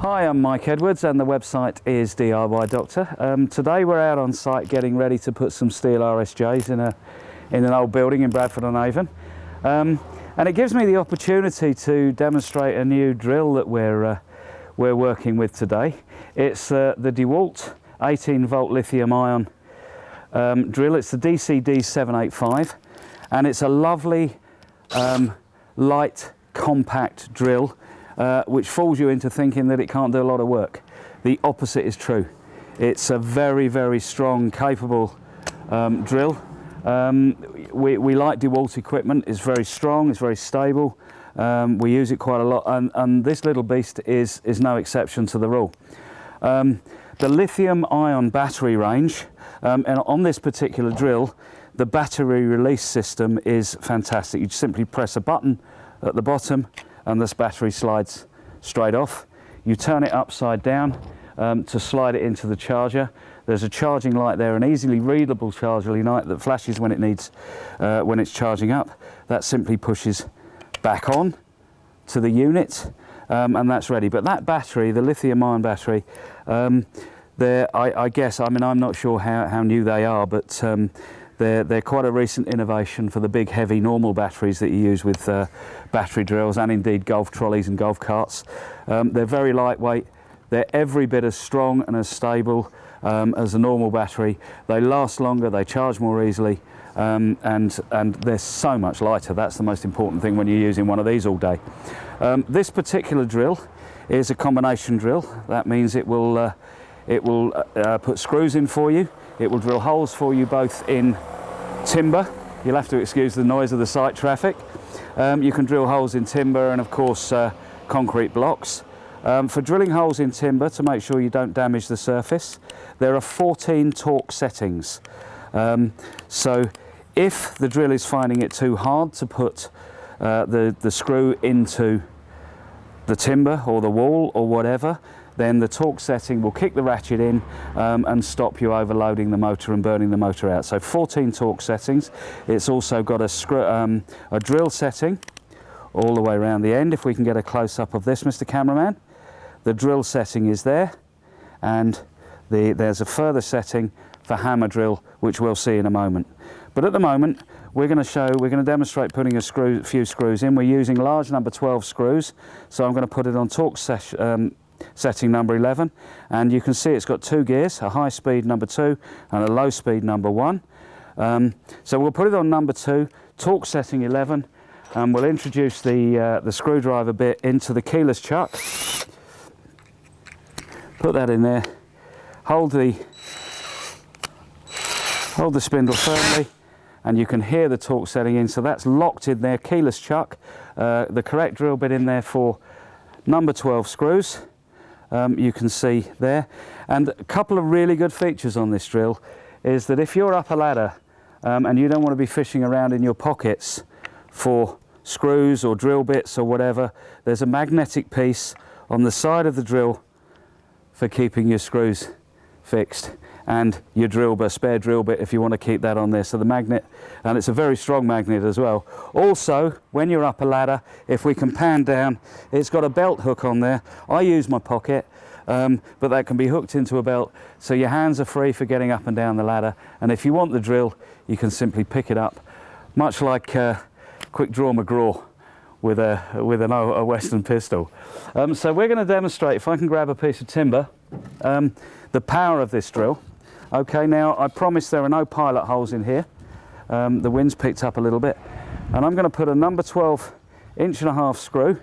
Hi, I'm Mike Edwards and the website is DIY Doctor. Today we're out on site getting ready to put some steel RSJs in an old building in Bradford-on-Avon. And it gives me the opportunity to demonstrate a new drill that we're working with today. It's the DeWalt 18-volt lithium-ion drill. It's the DCD785 and it's a lovely light compact drill which fools you into thinking that it can't do a lot of work. The opposite is true. It's a very, very strong, capable drill. We like DeWalt equipment. It's very strong, it's very stable. We use it quite a lot, and this little beast is no exception to the rule. The lithium-ion battery range, and on this particular drill, the battery release system is fantastic. You simply press a button at the bottom and this battery slides straight off. You turn it upside down to slide it into the charger. There's a charging light there, an easily readable charging light that flashes when it needs, when it's charging up. That simply pushes back on to the unit, and that's ready. But that battery, the lithium-ion battery, I guess, I mean, I'm not sure how new they are, but they're quite a recent innovation for the big, heavy, normal batteries that you use with battery drills and indeed golf trolleys and golf carts. They're very lightweight. They're every bit as strong and as stable as a normal battery. They last longer, they charge more easily, and they're so much lighter. That's the most important thing when you're using one of these all day. This particular drill is a combination drill. That means it will put screws in for you. It will drill holes for you both in timber. You'll have to excuse the noise of the site traffic. You can drill holes in timber and of course concrete blocks. For drilling holes in timber, to make sure you don't damage the surface, there are 14 torque settings. So if the drill is finding it too hard to put the screw into the timber or the wall or whatever, then the torque setting will kick the ratchet in and stop you overloading the motor and burning the motor out. So 14 torque settings. It's also got a drill setting all the way around the end. If we can get a close-up of this, Mr. Cameraman. The drill setting is there, and there's a further setting for hammer drill, which we'll see in a moment. But at the moment, we're going to demonstrate putting a few screws in. We're using large number 12 screws, so I'm going to put it on torque setting number 11, and you can see it's got two gears, a high speed number 2 and a low speed number 1. So we'll put it on number 2, torque setting 11, and we'll introduce the screwdriver bit into the keyless chuck. Put that in there, hold the spindle firmly, and you can hear the torque setting in, so that's locked in there, keyless chuck. The correct drill bit in there for number 12 screws. You can see there. And a couple of really good features on this drill is that if you're up a ladder and you don't want to be fishing around in your pockets for screws or drill bits or whatever, there's a magnetic piece on the side of the drill for keeping your screws fixed, and your spare drill bit if you want to keep that on there. So the magnet, and it's a very strong magnet as well. Also, when you're up a ladder, if we can pan down, it's got a belt hook on there. I use my pocket, but that can be hooked into a belt, so your hands are free for getting up and down the ladder. And if you want the drill, you can simply pick it up, much like Quick Draw McGraw with a Western pistol. So we're going to demonstrate, if I can grab a piece of timber, the power of this drill. Okay, now I promise there are no pilot holes in here. The wind's picked up a little bit, and I'm going to put a number 12 1.5" screw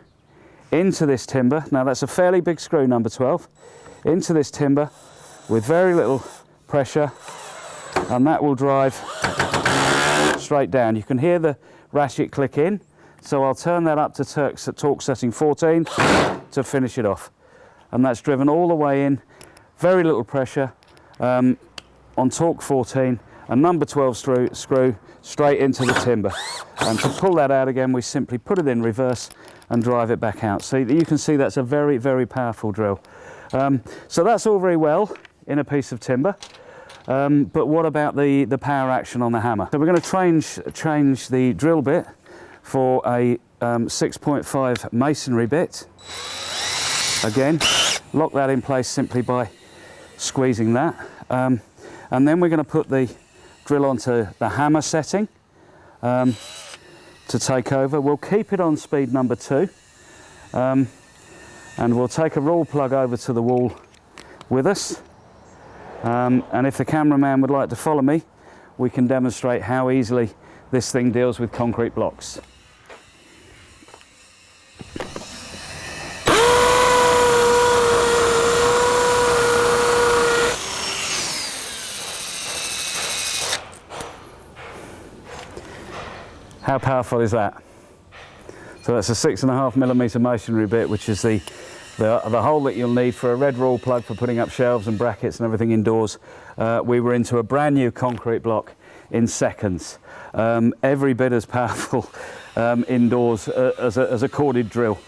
into this timber. Now that's a fairly big screw, number 12, into this timber with very little pressure, and that will drive straight down. You can hear the ratchet click in, so I'll turn that up to torque setting 14 to finish it off. And that's driven all the way in, very little pressure, on torque 14, a number 12 screw straight into the timber. And to pull that out again, we simply put it in reverse and drive it back out. So you can see that's a very, very powerful drill. So that's all very well in a piece of timber, but what about the power action on the hammer? So we're going to change the drill bit for a 6.5 masonry bit. Again, lock that in place simply by squeezing that. And then we're going to put the drill onto the hammer setting to take over. We'll keep it on speed number 2, and we'll take a rawl plug over to the wall with us. And if the cameraman would like to follow me, we can demonstrate how easily this thing deals with concrete blocks. How powerful is that? So that's a 6.5mm masonry bit, which is the hole that you'll need for a red rawl plug for putting up shelves and brackets and everything indoors. We were into a brand new concrete block in seconds. Every bit as powerful indoors as a corded drill,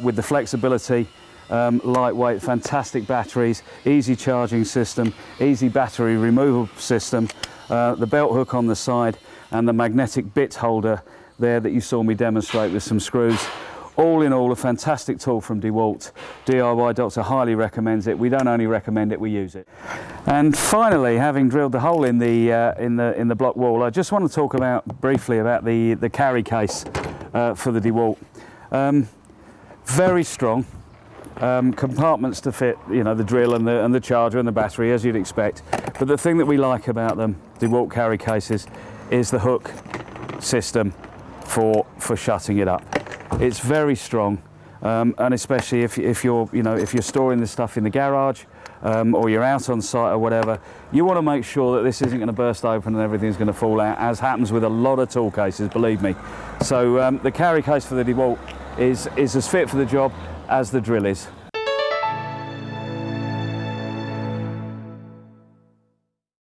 with the flexibility, lightweight, fantastic batteries, easy charging system, easy battery removal system, the belt hook on the side, and the magnetic bit holder there that you saw me demonstrate with some screws. All in all, a fantastic tool from DeWalt. DIY Doctor highly recommends it. We don't only recommend it, we use it. And finally, having drilled the hole in the block wall, I just want to talk briefly about the carry case for the DeWalt. Very strong. Compartments to fit, you know, the drill and the charger and the battery, as you'd expect. But the thing that we like about them, DeWalt carry cases, is the hook system for shutting it up. It's very strong, and especially if you're storing this stuff in the garage, or you're out on site or whatever, you want to make sure that this isn't going to burst open and everything's going to fall out, as happens with a lot of tool cases, believe me. So the carry case for the DeWalt is as fit for the job as the drill is.